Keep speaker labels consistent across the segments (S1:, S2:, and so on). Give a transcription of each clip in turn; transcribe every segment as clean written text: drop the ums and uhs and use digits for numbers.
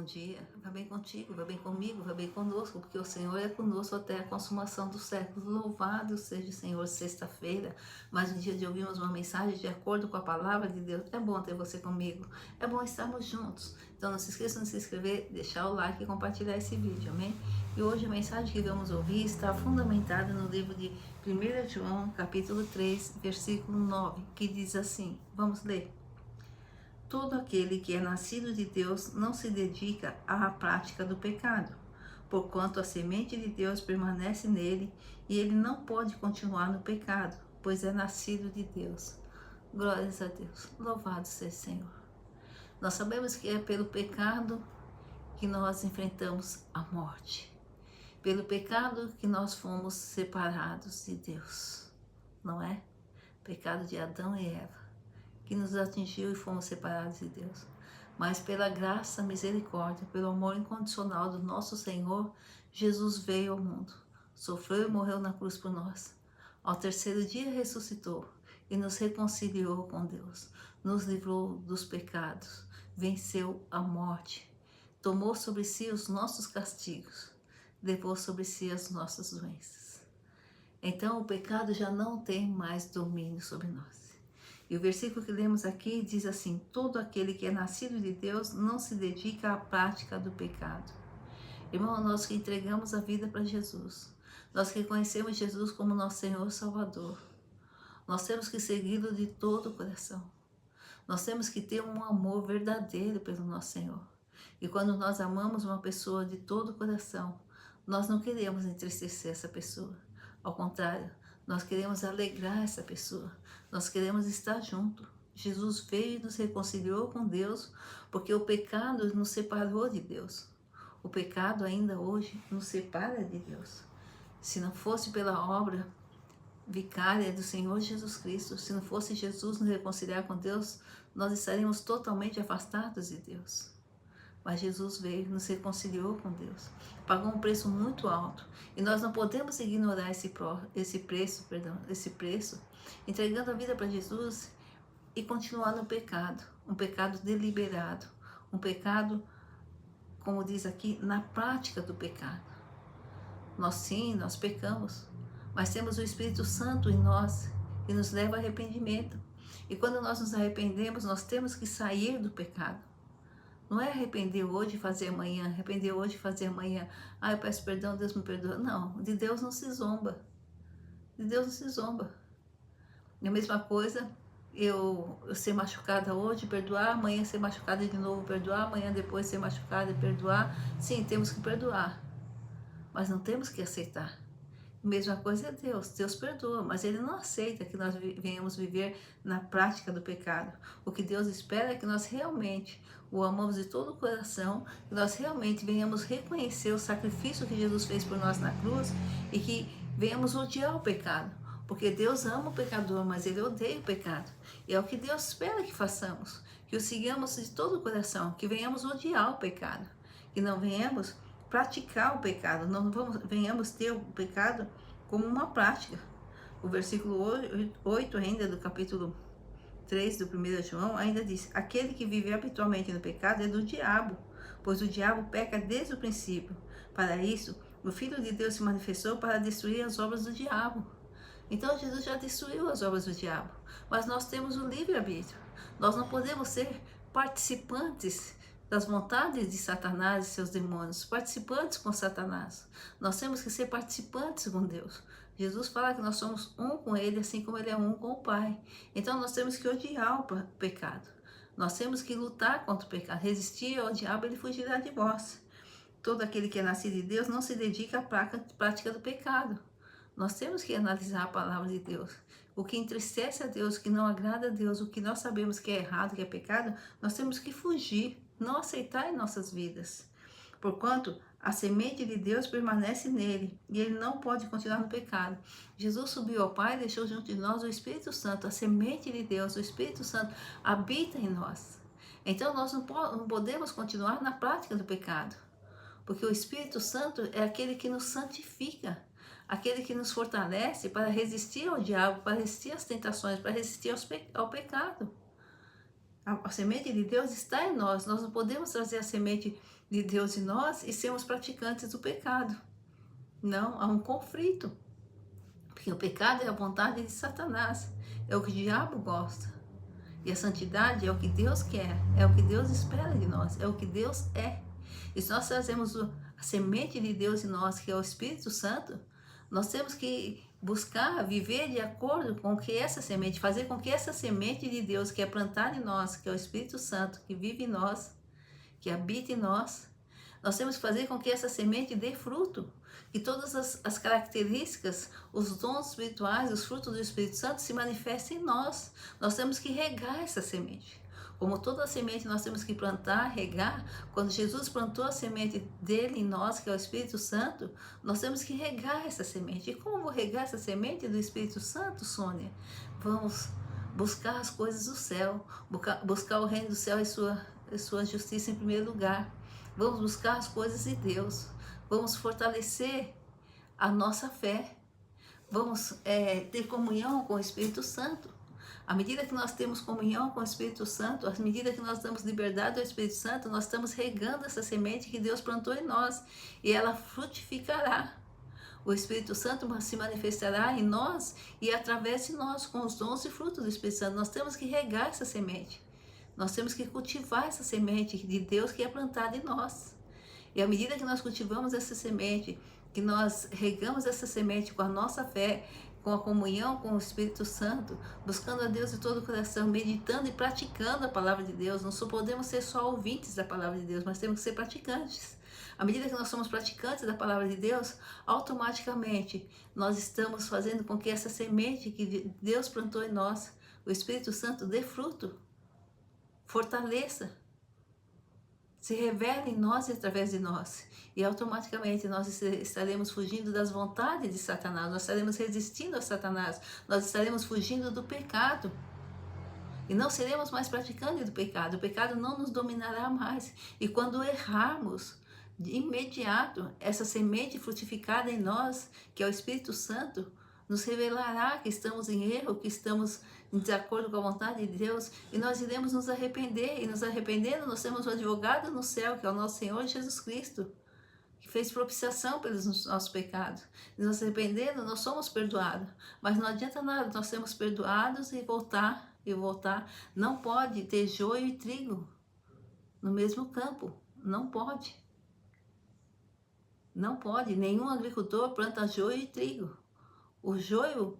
S1: dia. Vai bem contigo, vai bem comigo, vai bem conosco, porque o Senhor é conosco até a consumação dos séculos. Louvado seja o Senhor, sexta-feira, mais um dia de ouvirmos uma mensagem de acordo com a palavra de Deus. É bom ter você comigo, é bom estarmos juntos. Então não se esqueça de se inscrever, deixar o like e compartilhar esse vídeo, amém? E hoje a mensagem que vamos ouvir está fundamentada no livro de 1 João, capítulo 3, versículo 9, que diz assim, vamos ler. Todo aquele que é nascido de Deus não se dedica à prática do pecado, porquanto a semente de Deus permanece nele e ele não pode continuar no pecado, pois é nascido de Deus. Glórias a Deus. Louvado seja o Senhor. Nós sabemos que é pelo pecado que nós enfrentamos a morte. Pelo pecado que nós fomos separados de Deus. Não é? Pecado de Adão e Eva, que nos atingiu e fomos separados de Deus. Mas pela graça, misericórdia, pelo amor incondicional do nosso Senhor, Jesus veio ao mundo, sofreu e morreu na cruz por nós. Ao terceiro dia ressuscitou e nos reconciliou com Deus, nos livrou dos pecados, venceu a morte, tomou sobre si os nossos castigos, levou sobre si as nossas doenças. Então o pecado já não tem mais domínio sobre nós. E o versículo que lemos aqui diz assim, todo aquele que é nascido de Deus não se dedica à prática do pecado. Irmão, nós que entregamos a vida para Jesus, nós que reconhecemos Jesus como nosso Senhor e Salvador, nós temos que segui-lo de todo o coração. Nós temos que ter um amor verdadeiro pelo nosso Senhor. E quando nós amamos uma pessoa de todo o coração, nós não queremos entristecer essa pessoa. Ao contrário, nós queremos alegrar essa pessoa. Nós queremos estar junto. Jesus veio e nos reconciliou com Deus, porque o pecado nos separou de Deus. O pecado ainda hoje nos separa de Deus. Se não fosse pela obra vicária do Senhor Jesus Cristo, se não fosse Jesus nos reconciliar com Deus, nós estaríamos totalmente afastados de Deus. Mas Jesus veio, nos reconciliou com Deus, pagou um preço muito alto e nós não podemos ignorar esse preço, entregando a vida para Jesus e continuar no pecado, um pecado deliberado, um pecado, como diz aqui, na prática do pecado. Nós pecamos, mas temos o Espírito Santo em nós que nos leva ao arrependimento. E quando nós nos arrependemos, nós temos que sair do pecado. Não é arrepender hoje e fazer amanhã, arrepender hoje e fazer amanhã. Ah, eu peço perdão, Deus me perdoa. Não, de Deus não se zomba. De Deus não se zomba. É a mesma coisa, eu ser machucada hoje, perdoar, amanhã ser machucada de novo, perdoar, amanhã depois ser machucada e perdoar. Sim, temos que perdoar, mas não temos que aceitar. A mesma coisa é Deus. Deus perdoa, mas Ele não aceita que nós venhamos viver na prática do pecado. O que Deus espera é que nós realmente o amamos de todo o coração, que nós realmente venhamos reconhecer o sacrifício que Jesus fez por nós na cruz e que venhamos odiar o pecado. Porque Deus ama o pecador, mas Ele odeia o pecado. E é o que Deus espera que façamos, que o sigamos de todo o coração, que venhamos odiar o pecado, que não venhamos praticar o pecado, não venhamos ter o pecado como uma prática. O versículo 8 ainda do capítulo 3 do 1 João ainda diz, aquele que vive habitualmente no pecado é do diabo, pois o diabo peca desde o princípio. Para isso, o Filho de Deus se manifestou para destruir as obras do diabo. Então Jesus já destruiu as obras do diabo, mas nós temos o livre-arbítrio. Nós não podemos ser participantes das vontades de Satanás e seus demônios, participantes com Satanás. Nós temos que ser participantes com Deus. Jesus fala que nós somos um com Ele, assim como Ele é um com o Pai. Então nós temos que odiar o pecado. Nós temos que lutar contra o pecado, resistir ao diabo, ele fugirá de vós. Todo aquele que é nascido de Deus não se dedica à prática do pecado. Nós temos que analisar a palavra de Deus. O que entristece a Deus, o que não agrada a Deus, o que nós sabemos que é errado, que é pecado, nós temos que fugir, não aceitar em nossas vidas. Porquanto a semente de Deus permanece nele e ele não pode continuar no pecado. Jesus subiu ao Pai e deixou junto de nós o Espírito Santo, a semente de Deus, o Espírito Santo habita em nós. Então nós não podemos continuar na prática do pecado, porque o Espírito Santo é aquele que nos santifica, aquele que nos fortalece para resistir ao diabo, para resistir às tentações, para resistir ao pecado. A semente de Deus está em nós. Nós não podemos trazer a semente de Deus em nós e sermos praticantes do pecado. Não, há um conflito. Porque o pecado é a vontade de Satanás. É o que o diabo gosta. E a santidade é o que Deus quer. É o que Deus espera de nós. É o que Deus é. E se nós trazemos a semente de Deus em nós, que é o Espírito Santo, nós temos que buscar viver de acordo com que essa semente, fazer com que essa semente de Deus que é plantada em nós, que é o Espírito Santo, que vive em nós, que habita em nós, nós temos que fazer com que essa semente dê fruto, que todas as características, os dons espirituais, os frutos do Espírito Santo se manifestem em nós. Nós temos que regar essa semente. Como toda semente nós temos que plantar, regar. Quando Jesus plantou a semente dele em nós, que é o Espírito Santo, nós temos que regar essa semente. E como vou regar essa semente do Espírito Santo, Sônia? Vamos buscar as coisas do céu, buscar o reino do céu e sua justiça em primeiro lugar. Vamos buscar as coisas de Deus. Vamos fortalecer a nossa fé. Vamos ter comunhão com o Espírito Santo. À medida que nós temos comunhão com o Espírito Santo, à medida que nós damos liberdade ao Espírito Santo, nós estamos regando essa semente que Deus plantou em nós e ela frutificará. O Espírito Santo se manifestará em nós e através de nós, com os dons e frutos do Espírito Santo. Nós temos que regar essa semente. Nós temos que cultivar essa semente de Deus que é plantada em nós. E à medida que nós cultivamos essa semente, que nós regamos essa semente com a nossa fé, com a comunhão com o Espírito Santo, buscando a Deus de todo o coração, meditando e praticando a palavra de Deus. Não só podemos ser só ouvintes da palavra de Deus, mas temos que ser praticantes. À medida que nós somos praticantes da palavra de Deus, automaticamente nós estamos fazendo com que essa semente que Deus plantou em nós, o Espírito Santo, dê fruto, fortaleça, se revele em nós e através de nós. E automaticamente nós estaremos fugindo das vontades de Satanás, nós estaremos resistindo a Satanás, nós estaremos fugindo do pecado. E não seremos mais praticantes do pecado, o pecado não nos dominará mais. E quando errarmos, de imediato, essa semente frutificada em nós, que é o Espírito Santo, nos revelará que estamos em erro, que estamos em desacordo com a vontade de Deus, e nós iremos nos arrepender, e nos arrependendo nós temos um advogado no céu, que é o nosso Senhor Jesus Cristo, que fez propiciação pelos nossos pecados. E nos arrependendo, nós somos perdoados, mas não adianta nada, nós sermos perdoados e voltar. Não pode ter joio e trigo no mesmo campo, não pode. Não pode, nenhum agricultor planta joio e trigo. O joio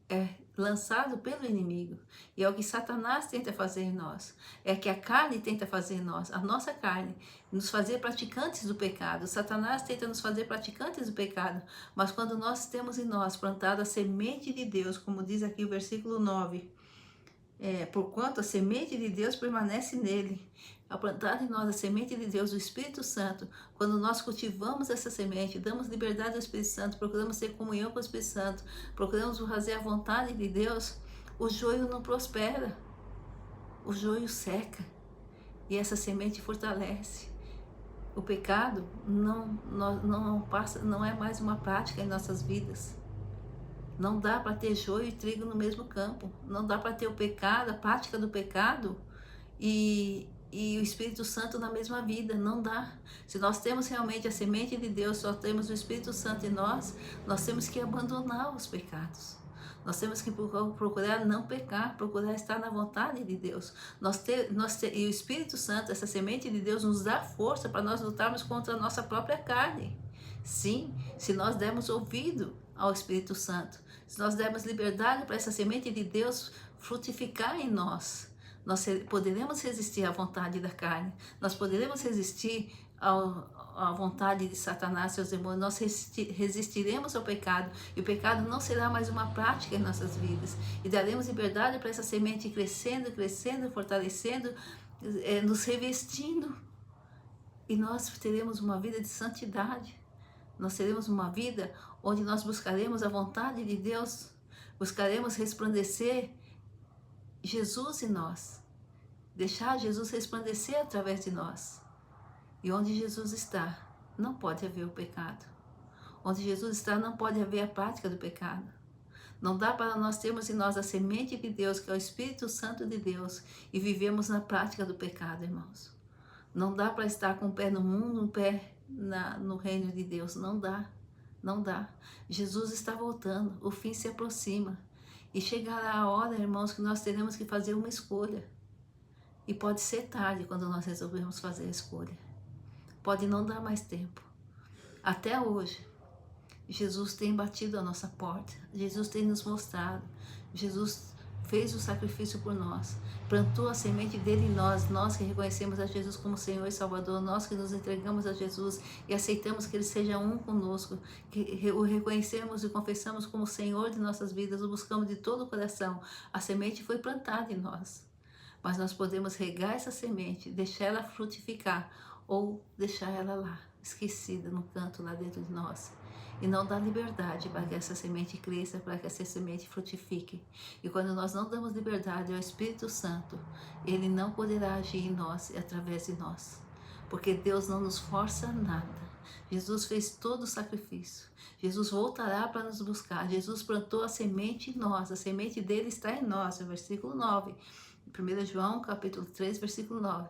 S1: é lançado pelo inimigo. E é o que Satanás tenta fazer em nós. É o que a carne tenta fazer em nós. A nossa carne. Nos fazer praticantes do pecado. Satanás tenta nos fazer praticantes do pecado. Mas quando nós temos em nós plantado a semente de Deus, como diz aqui o versículo 9. Porquanto a semente de Deus permanece nele. Ao plantar em nós a semente de Deus, o Espírito Santo, quando nós cultivamos essa semente, damos liberdade ao Espírito Santo, procuramos ter comunhão com o Espírito Santo, procuramos fazer a vontade de Deus, o joio não prospera, o joio seca e essa semente fortalece. O pecado não é mais uma prática em nossas vidas. Não dá para ter joio e trigo no mesmo campo. Não dá para ter o pecado, a prática do pecado e o Espírito Santo na mesma vida. Não dá. Se nós temos realmente a semente de Deus, só temos o Espírito Santo em nós, nós temos que abandonar os pecados. Nós temos que procurar não pecar, procurar estar na vontade de Deus. E o Espírito Santo, essa semente de Deus, nos dá força para nós lutarmos contra a nossa própria carne. Sim, se nós dermos ouvido ao Espírito Santo, se nós dermos liberdade para essa semente de Deus frutificar em nós, nós poderemos resistir à vontade da carne, nós poderemos resistir à vontade de Satanás, seus demônios, nós resistiremos ao pecado, e o pecado não será mais uma prática em nossas vidas, e daremos liberdade para essa semente crescendo, fortalecendo, nos revestindo, e nós teremos uma vida de santidade. Nós teremos uma vida onde nós buscaremos a vontade de Deus, buscaremos resplandecer Jesus em nós, deixar Jesus resplandecer através de nós. E onde Jesus está, não pode haver o pecado. Onde Jesus está, não pode haver a prática do pecado. Não dá para nós termos em nós a semente de Deus, que é o Espírito Santo de Deus, e vivemos na prática do pecado, irmãos. Não dá para estar com um pé no mundo, um pé no reino de Deus. Não dá. Não dá. Jesus está voltando. O fim se aproxima. E chegará a hora, irmãos, que nós teremos que fazer uma escolha. E pode ser tarde quando nós resolvermos fazer a escolha. Pode não dar mais tempo. Até hoje, Jesus tem batido a nossa porta. Jesus tem nos mostrado. Jesus fez o sacrifício por nós. Plantou a semente dele em nós. Nós que reconhecemos a Jesus como Senhor e Salvador. Nós que nos entregamos a Jesus e aceitamos que Ele seja um conosco. Que o reconhecemos e confessamos como Senhor de nossas vidas. O buscamos de todo o coração. A semente foi plantada em nós. Mas nós podemos regar essa semente, deixar ela frutificar ou deixar ela lá, esquecida no canto lá dentro de nós. E não dar liberdade para que essa semente cresça, para que essa semente frutifique. E quando nós não damos liberdade ao Espírito Santo, Ele não poderá agir em nós e através de nós. Porque Deus não nos força a nada. Jesus fez todo o sacrifício. Jesus voltará para nos buscar. Jesus plantou a semente em nós. A semente dele está em nós, no versículo 9. 1 João, capítulo 3, versículo 9.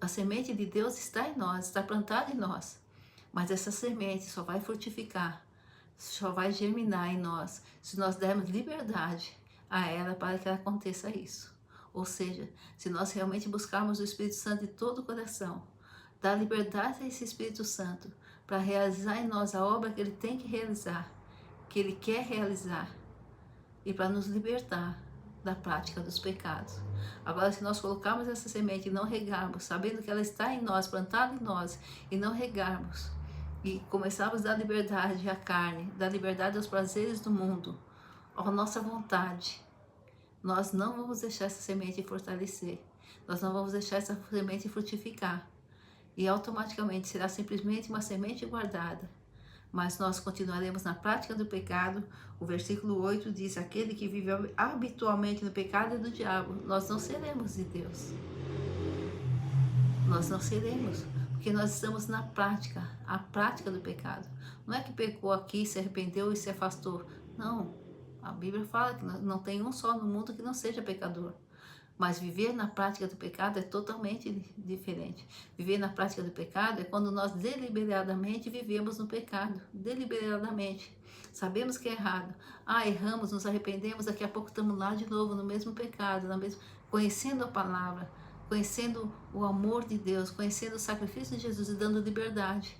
S1: A semente de Deus está em nós, está plantada em nós. Mas essa semente só vai frutificar, só vai germinar em nós, se nós dermos liberdade a ela para que aconteça isso. Ou seja, se nós realmente buscarmos o Espírito Santo de todo o coração, dar liberdade a esse Espírito Santo para realizar em nós a obra que Ele tem que realizar, que Ele quer realizar, e para nos libertar da prática dos pecados. Agora, se nós colocarmos essa semente e não regarmos, sabendo que ela está em nós, plantada em nós, e não regarmos, e começarmos a dar liberdade à carne, dar liberdade aos prazeres do mundo, à nossa vontade, nós não vamos deixar essa semente fortalecer, nós não vamos deixar essa semente frutificar, e automaticamente será simplesmente uma semente guardada, mas nós continuaremos na prática do pecado. O versículo 8 diz: aquele que vive habitualmente no pecado é do diabo. Nós não seremos de Deus. Nós não seremos, porque nós estamos na prática, a prática do pecado. Não é que pecou aqui, se arrependeu e se afastou. Não, a Bíblia fala que não tem um só no mundo que não seja pecador. Mas viver na prática do pecado é totalmente diferente. Viver na prática do pecado é quando nós deliberadamente vivemos no pecado. Deliberadamente. Sabemos que é errado. Erramos, nos arrependemos, daqui a pouco estamos lá de novo, no mesmo pecado, conhecendo a palavra, conhecendo o amor de Deus, conhecendo o sacrifício de Jesus e dando liberdade.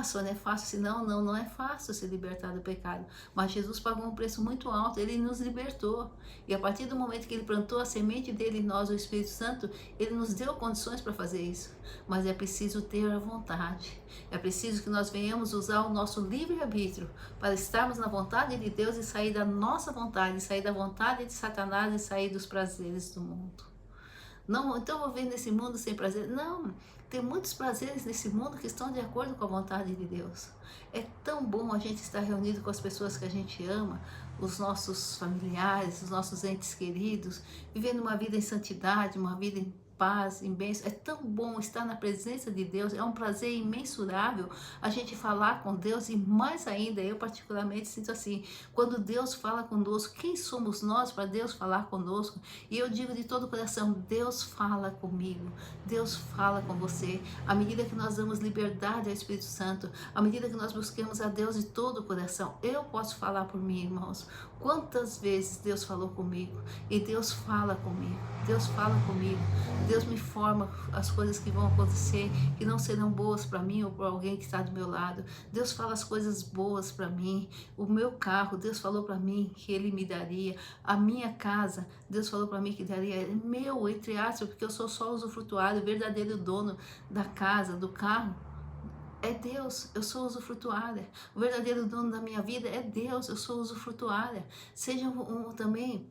S1: Sônia, é fácil? Não é fácil se libertar do pecado. Mas Jesus pagou um preço muito alto, Ele nos libertou. E a partir do momento que Ele plantou a semente dele em nós, o Espírito Santo, Ele nos deu condições para fazer isso. Mas é preciso ter a vontade. É preciso que nós venhamos usar o nosso livre-arbítrio para estarmos na vontade de Deus e sair da nossa vontade, sair da vontade de Satanás e sair dos prazeres do mundo. Não, então vou viver nesse mundo sem prazer. Não, tem muitos prazeres nesse mundo que estão de acordo com a vontade de Deus. É tão bom a gente estar reunido com as pessoas que a gente ama, os nossos familiares, os nossos entes queridos, vivendo uma vida em santidade, uma vida em paz, em bênção. É tão bom estar na presença de Deus, é um prazer imensurável a gente falar com Deus, e mais ainda, eu particularmente sinto assim, quando Deus fala conosco, quem somos nós para Deus falar conosco? E eu digo de todo o coração, Deus fala comigo, Deus fala com você, à medida que nós damos liberdade ao Espírito Santo, à medida que nós buscamos a Deus de todo o coração. Eu posso falar por mim, irmãos, quantas vezes Deus falou comigo, e Deus fala comigo, Deus fala comigo, Deus me informa as coisas que vão acontecer, que não serão boas para mim ou para alguém que está do meu lado. Deus fala as coisas boas para mim. O meu carro, Deus falou para mim que Ele me daria. A minha casa, Deus falou para mim que daria. É meu, entre aspas, porque eu sou só usufrutuário, o verdadeiro dono da casa, do carro. É Deus, eu sou usufrutuária. O verdadeiro dono da minha vida é Deus, eu sou usufrutuária. Seja também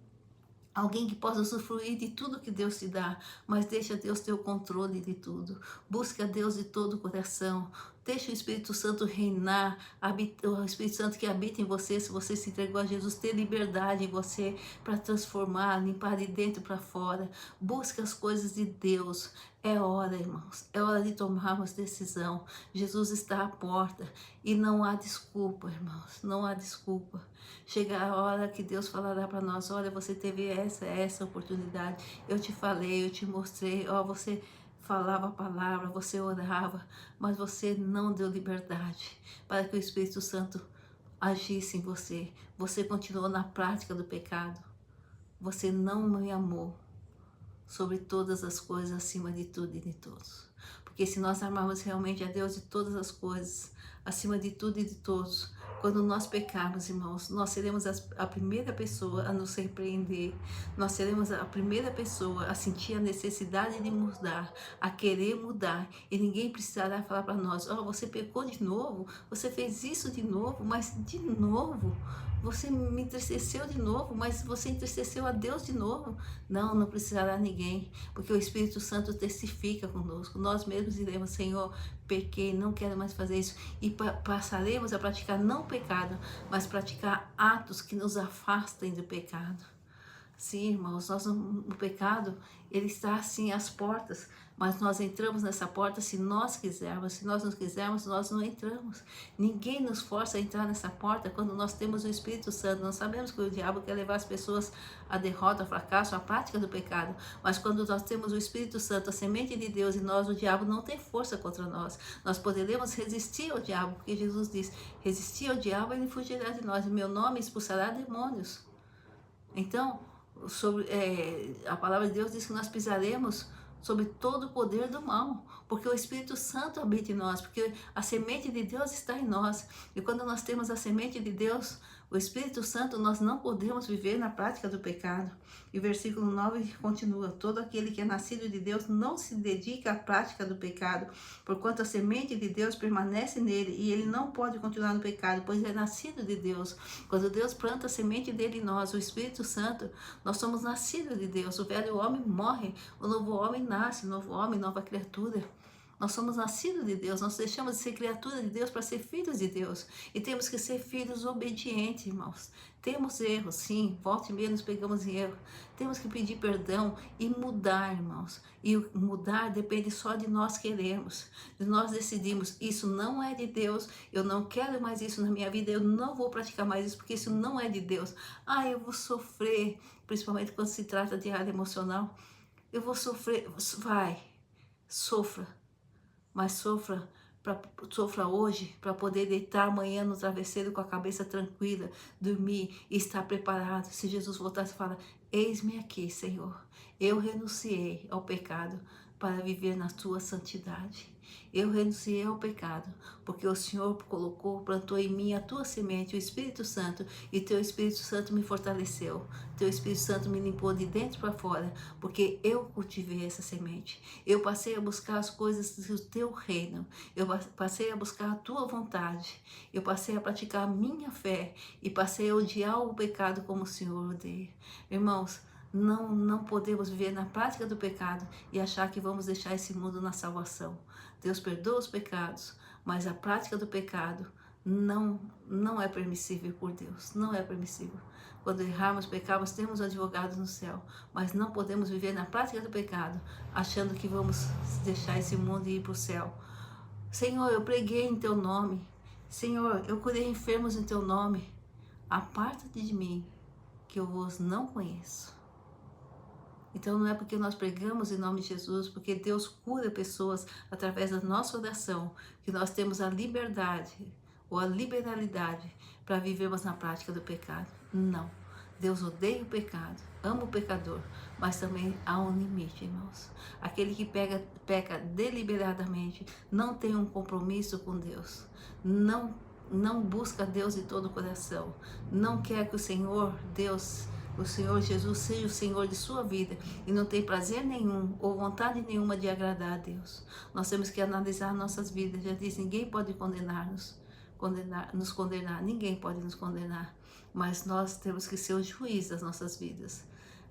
S1: alguém que possa usufruir de tudo que Deus te dá, mas deixa Deus ter o controle de tudo. Busca Deus de todo o coração. Deixa o Espírito Santo reinar, o Espírito Santo que habita em você, se você se entregou a Jesus, ter liberdade em você para transformar, limpar de dentro para fora. Busque as coisas de Deus. É hora, irmãos, é hora de tomarmos decisão. Jesus está à porta e não há desculpa, irmãos, não há desculpa. Chega a hora que Deus falará para nós: olha, você teve essa oportunidade, eu te falei, eu te mostrei, ó, você falava a palavra, você orava, mas você não deu liberdade para que o Espírito Santo agisse em você. Você continuou na prática do pecado. Você não me amou sobre todas as coisas, acima de tudo e de todos. Porque se nós amarmos realmente a Deus de todas as coisas, acima de tudo e de todos, quando nós pecarmos, irmãos, nós seremos a primeira pessoa a nos repreender, nós seremos a primeira pessoa a sentir a necessidade de mudar, a querer mudar, e ninguém precisará falar para nós: ó, você pecou de novo, você fez isso de novo, mas de novo, você me entristeceu de novo, mas você entristeceu a Deus de novo. Não, não precisará ninguém, porque o Espírito Santo testifica conosco. Nós mesmos diremos: Senhor, pequei, não quero mais fazer isso. E passaremos a praticar não pecado, mas praticar atos que nos afastem do pecado. Sim, irmãos, o pecado, ele está assim às portas, mas nós entramos nessa porta se nós quisermos. Se nós não quisermos, nós não entramos. Ninguém nos força a entrar nessa porta quando nós temos o Espírito Santo. Nós sabemos que o diabo quer levar as pessoas à derrota, ao fracasso, à prática do pecado, mas quando nós temos o Espírito Santo, a semente de Deus em nós, o diabo não tem força contra nós. Nós poderemos resistir ao diabo, porque Jesus diz: resistir ao diabo, ele fugirá de nós, em meu nome expulsará demônios. Então, a palavra de Deus diz que nós pisaremos sobre todo o poder do mal, porque o Espírito Santo habita em nós, porque a semente de Deus está em nós. E quando nós temos a semente de Deus, o Espírito Santo, nós não podemos viver na prática do pecado. E o versículo 9 continua: todo aquele que é nascido de Deus não se dedica à prática do pecado, porquanto a semente de Deus permanece nele, e ele não pode continuar no pecado, pois é nascido de Deus. Quando Deus planta a semente dele em nós, o Espírito Santo, nós somos nascidos de Deus. O velho homem morre, o novo homem nasce, novo homem, nova criatura. Nós somos nascidos de Deus, nós deixamos de ser criatura de Deus para ser filhos de Deus. E temos que ser filhos obedientes, irmãos. Temos erros, sim, volta e meia nos pegamos em erro. Temos que pedir perdão e mudar, irmãos. E mudar depende só de nós querermos. De nós decidimos: isso não é de Deus, eu não quero mais isso na minha vida, eu não vou praticar mais isso, porque isso não é de Deus. Ah, eu vou sofrer, principalmente quando se trata de área emocional. Eu vou sofrer, vai, sofra. Mas sofra hoje para poder deitar amanhã no travesseiro com a cabeça tranquila, dormir e estar preparado. Se Jesus voltasse e falar: eis-me aqui, Senhor, eu renunciei ao pecado para viver na tua santidade. Eu renunciei ao pecado, porque o Senhor plantou em mim a tua semente, o Espírito Santo, e teu Espírito Santo me fortaleceu. Teu Espírito Santo me limpou de dentro para fora, porque eu cultivei essa semente. Eu passei a buscar as coisas do teu reino. Eu passei a buscar a tua vontade. Eu passei a praticar a minha fé e passei a odiar o pecado como o Senhor odeia. Irmãos, não podemos viver na prática do pecado e achar que vamos deixar esse mundo na salvação. Deus perdoa os pecados, mas a prática do pecado não é permissível por Deus, não é permissível. Quando errarmos, pecarmos, temos advogados no céu, mas não podemos viver na prática do pecado, achando que vamos deixar esse mundo e ir para o céu. Senhor, eu preguei em teu nome. Senhor, eu curei enfermos em teu nome. Aparta-te de mim, que eu vos não conheço. Então não é porque nós pregamos em nome de Jesus, porque Deus cura pessoas através da nossa oração, que nós temos a liberdade ou a liberalidade para vivermos na prática do pecado. Não. Deus odeia o pecado, ama o pecador, mas também há um limite, irmãos. Aquele que peca deliberadamente não tem um compromisso com Deus, não busca Deus de todo o coração, não quer que o Senhor Jesus seja o Senhor de sua vida e não tem prazer nenhum ou vontade nenhuma de agradar a Deus. Nós temos que analisar nossas vidas. Já diz: ninguém pode nos condenar, ninguém pode nos condenar, mas nós temos que ser o juiz das nossas vidas.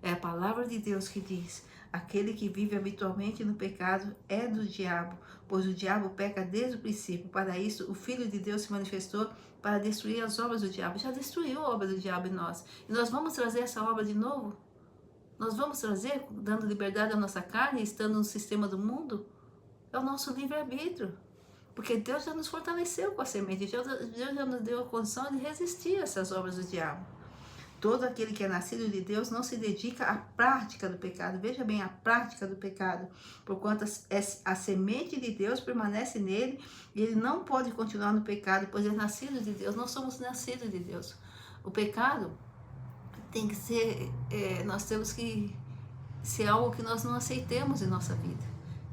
S1: É a palavra de Deus que diz: aquele que vive habitualmente no pecado é do diabo, pois o diabo peca desde o princípio. Para isso, o Filho de Deus se manifestou para destruir as obras do diabo. Já destruiu a obra do diabo em nós. E nós vamos trazer essa obra de novo? Nós vamos trazer, dando liberdade à nossa carne, estando no sistema do mundo? É o nosso livre-arbítrio. Porque Deus já nos fortaleceu com a semente. Deus já nos deu a condição de resistir a essas obras do diabo. Todo aquele que é nascido de Deus não se dedica à prática do pecado. Veja bem, a prática do pecado. Porquanto a semente de Deus permanece nele e ele não pode continuar no pecado, pois é nascido de Deus. Nós somos nascidos de Deus. O pecado tem que ser, nós temos que ser algo que nós não aceitemos em nossa vida.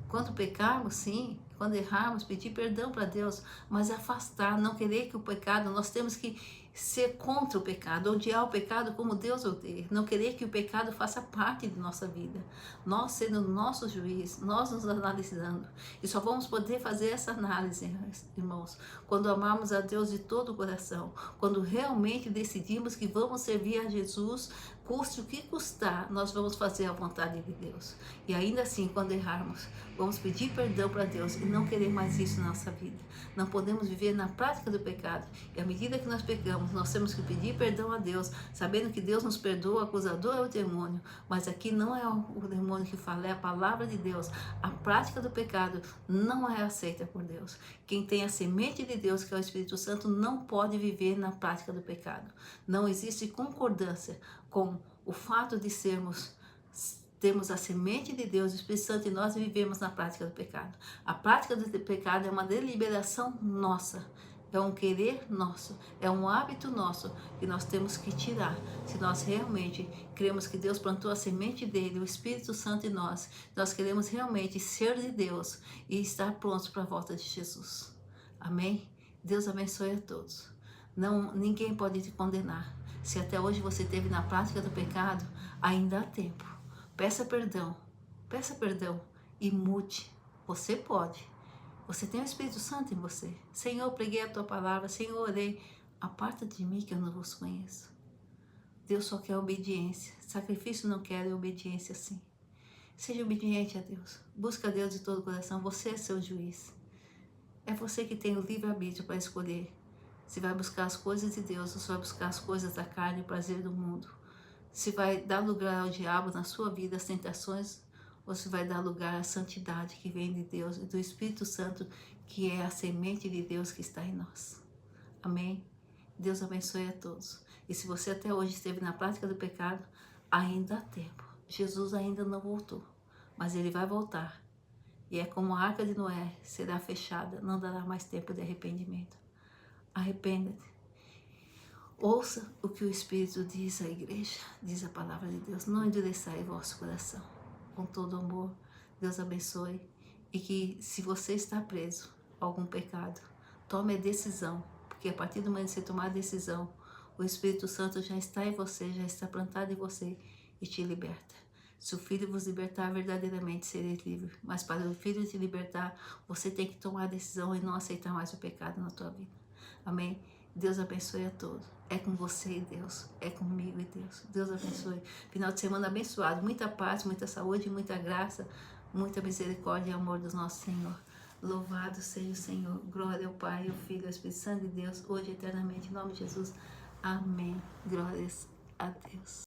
S1: Quando pecarmos, sim, quando errarmos, pedir perdão para Deus, mas afastar, não querer que o pecado, nós temos que ser contra o pecado, odiar o pecado como Deus odeia, não querer que o pecado faça parte de nossa vida, nós sendo nosso juiz, nós nos analisando, e só vamos poder fazer essa análise, irmãos, quando amarmos a Deus de todo o coração, quando realmente decidimos que vamos servir a Jesus, custe o que custar, nós vamos fazer a vontade de Deus. E ainda assim, quando errarmos, vamos pedir perdão para Deus e não querer mais isso na nossa vida. Não podemos viver na prática do pecado. E à medida que nós pecamos, nós temos que pedir perdão a Deus, sabendo que Deus nos perdoa, o acusador é o demônio. Mas aqui não é o demônio que fala, é a palavra de Deus. A prática do pecado não é aceita por Deus. Quem tem a semente de Deus, que é o Espírito Santo, não pode viver na prática do pecado. Não existe concordância com o fato de temos a semente de Deus, o Espírito Santo em nós e vivemos na prática do pecado. A prática do pecado é uma deliberação nossa, é um querer nosso, é um hábito nosso que nós temos que tirar. Se nós realmente cremos que Deus plantou a semente dele, o Espírito Santo em nós, nós queremos realmente ser de Deus e estar prontos para a volta de Jesus. Amém? Deus abençoe a todos. Ninguém pode te condenar. Se até hoje você esteve na prática do pecado, ainda há tempo. Peça perdão e mude. Você pode. Você tem o Espírito Santo em você. Senhor, preguei a tua palavra. Senhor, orei. Aparta de mim que eu não vos conheço. Deus só quer obediência. Sacrifício não quer, é obediência sim. Seja obediente a Deus. Busca a Deus de todo o coração. Você é seu juiz. É você que tem o livre-arbítrio para escolher se vai buscar as coisas de Deus ou se vai buscar as coisas da carne e o prazer do mundo. Se vai dar lugar ao diabo na sua vida, as tentações, ou se vai dar lugar à santidade que vem de Deus e do Espírito Santo, que é a semente de Deus que está em nós. Amém? Deus abençoe a todos. E se você até hoje esteve na prática do pecado, ainda há tempo. Jesus ainda não voltou, mas ele vai voltar. E é como a arca de Noé, será fechada, não dará mais tempo de arrependimento. Arrependa-te. Ouça o que o Espírito diz à igreja, diz a palavra de Deus. Não endureçai o vosso coração. Com todo amor, Deus abençoe. E que se você está preso a algum pecado, tome a decisão. Porque a partir do momento que você tomar a decisão, o Espírito Santo já está em você, já está plantado em você e te liberta. Se o Filho vos libertar, verdadeiramente sereis livres. Mas para o Filho te libertar, você tem que tomar a decisão e não aceitar mais o pecado na tua vida. Amém? Deus abençoe a todos. É com você e Deus. É comigo e Deus. Deus abençoe. Final de semana abençoado. Muita paz, muita saúde, muita graça, muita misericórdia e amor do nosso Senhor. Louvado seja o Senhor. Glória ao Pai, ao Filho e ao Espírito Santo de Deus, hoje e eternamente. Em nome de Jesus. Amém. Glórias a Deus.